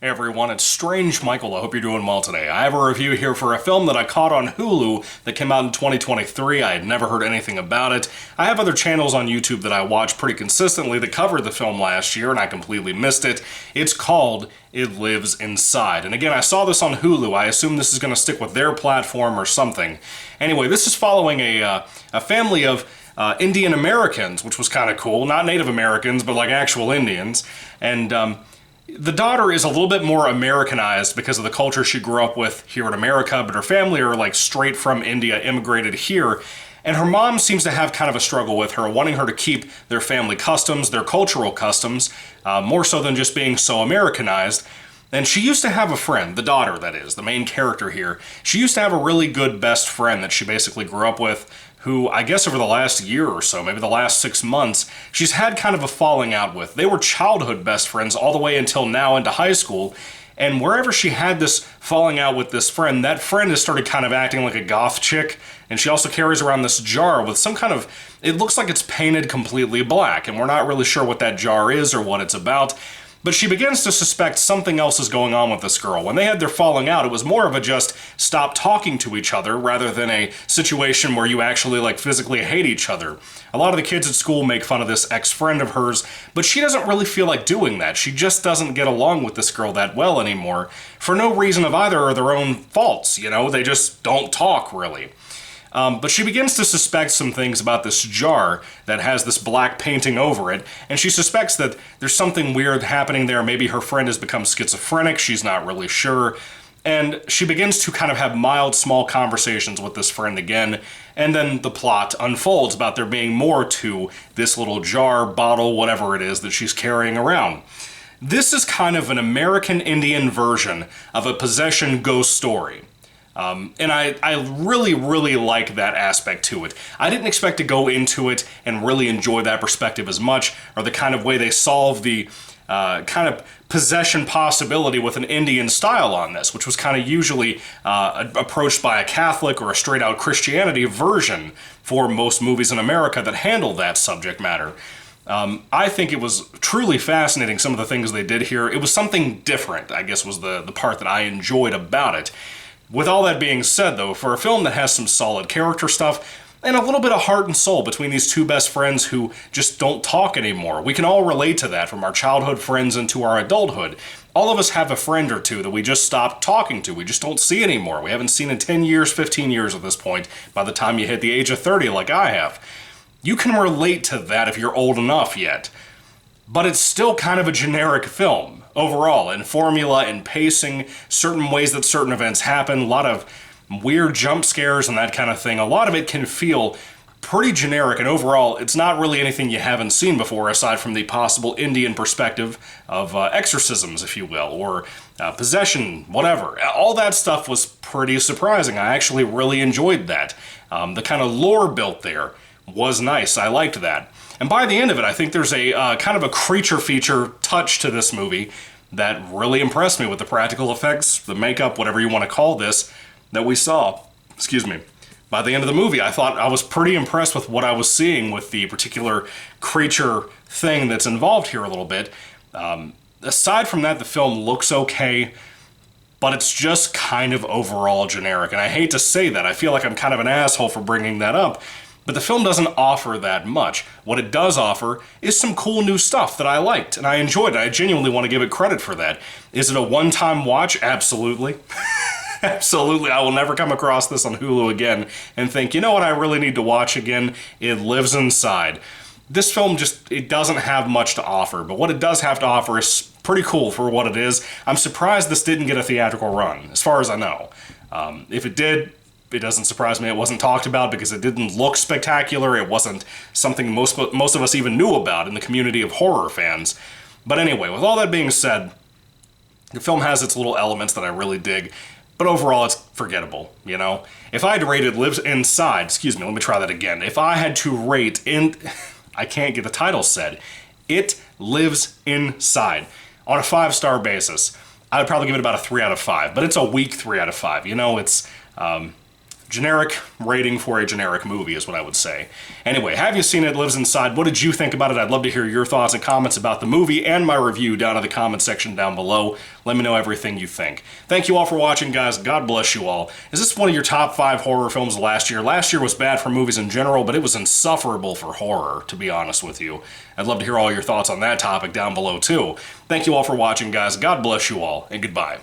Hey everyone, it's Strange Michael. I hope you're doing well today. I have a review here for a film that I caught on Hulu that came out in 2023. I had never heard anything about it. I have other channels on YouTube that I watch pretty consistently that covered the film last year, and I completely missed it. It's called It Lives Inside. And again, I saw this on Hulu. I assume this is going to stick with their platform or something. Anyway, this is following a family of Indian Americans, which was kind of cool. Not Native Americans, but like actual Indians. And the daughter is a little bit more Americanized because of the culture she grew up with here in America, but her family are like straight from India, immigrated here. And her mom seems to have kind of a struggle with her, wanting her to keep their family customs, their cultural customs, more so than just being so Americanized. And she used to have a friend, the daughter that is, the main character here. She used to have a really good best friend that she basically grew up with, who I guess over the last year or so, maybe the last 6 months, she's had kind of a falling out with. They were childhood best friends all the way until now into high school, and wherever she had this falling out with this friend, that friend has started kind of acting like a goth chick, and she also carries around this jar with some kind of, it looks like it's painted completely black, and we're not really sure what that jar is or what it's about. But she begins to suspect something else is going on with this girl. When they had their falling out, it was more of a just stop talking to each other rather than a situation where you actually like physically hate each other. A lot of the kids at school make fun of this ex-friend of hers, but she doesn't really feel like doing that. She just doesn't get along with this girl that well anymore for no reason of either of their own faults, you know? They just don't talk, really. But she begins to suspect some things about this jar that has this black painting over it, and she suspects that there's something weird happening there. Maybe her friend has become schizophrenic, she's not really sure. And she begins to kind of have mild, small conversations with this friend again, and then the plot unfolds about there being more to this little jar, bottle, whatever it is that she's carrying around. This is kind of an American Indian version of a possession ghost story. And I really, really like that aspect to it. I didn't expect to go into it and really enjoy that perspective as much, or the kind of way they solve the kind of possession possibility with an Indian style on this, which was kind of usually approached by a Catholic or a straight-out Christianity version for most movies in America that handle that subject matter. I think it was truly fascinating, some of the things they did here. It was something different, I guess, was the part that I enjoyed about it. With all that being said, though, for a film that has some solid character stuff and a little bit of heart and soul between these two best friends who just don't talk anymore, we can all relate to that from our childhood friends into our adulthood. All of us have a friend or two that we just stopped talking to. We just don't see anymore. We haven't seen in 10 years, 15 years at this point, by the time you hit the age of 30 like I have. You can relate to that if you're old enough yet. But it's still kind of a generic film overall, in formula and pacing, certain ways that certain events happen, a lot of weird jump scares and that kind of thing. A lot of it can feel pretty generic, and overall, it's not really anything you haven't seen before, aside from the possible Indian perspective of exorcisms, if you will, or possession, whatever. All that stuff was pretty surprising. I actually really enjoyed that. The kind of lore built there was nice. I liked that. And by the end of it, I think there's a kind of a creature feature touch to this movie that really impressed me with the practical effects, the makeup, whatever you want to call this, that we saw. Excuse me. By the end of the movie, I thought I was pretty impressed with what I was seeing with the particular creature thing that's involved here a little bit. Aside from that, the film looks okay, but it's just kind of overall generic. And I hate to say that. I feel like I'm kind of an asshole for bringing that up. But the film doesn't offer that much. What it does offer is some cool new stuff that I liked, and I enjoyed it. I genuinely want to give it credit for that. Is it a one-time watch? Absolutely. Absolutely. I will never come across this on Hulu again and think, you know what I really need to watch again? It Lives Inside. This film it doesn't have much to offer, but what it does have to offer is pretty cool for what it is. I'm surprised this didn't get a theatrical run, as far as I know. If it did, it doesn't surprise me it wasn't talked about because it didn't look spectacular. It wasn't something most of us even knew about in the community of horror fans. But anyway, with all that being said, the film has its little elements that I really dig, but overall it's forgettable, you know? If I had rated Lives Inside, excuse me, let me try that again. If I had to rate I can't get the title said, It Lives Inside, on a 5-star basis, I would probably give it about a 3 out of 5, but it's a weak 3 out of 5. You know, it's generic rating for a generic movie is what I would say. Anyway, have you seen It Lives Inside? What did you think about it? I'd love to hear your thoughts and comments about the movie and my review down in the comment section down below. Let me know everything you think. Thank you all for watching, guys. God bless you all. Is this one of your top 5 horror films last year? Last year was bad for movies in general, but it was insufferable for horror, to be honest with you. I'd love to hear all your thoughts on that topic down below, too. Thank you all for watching, guys. God bless you all, and goodbye.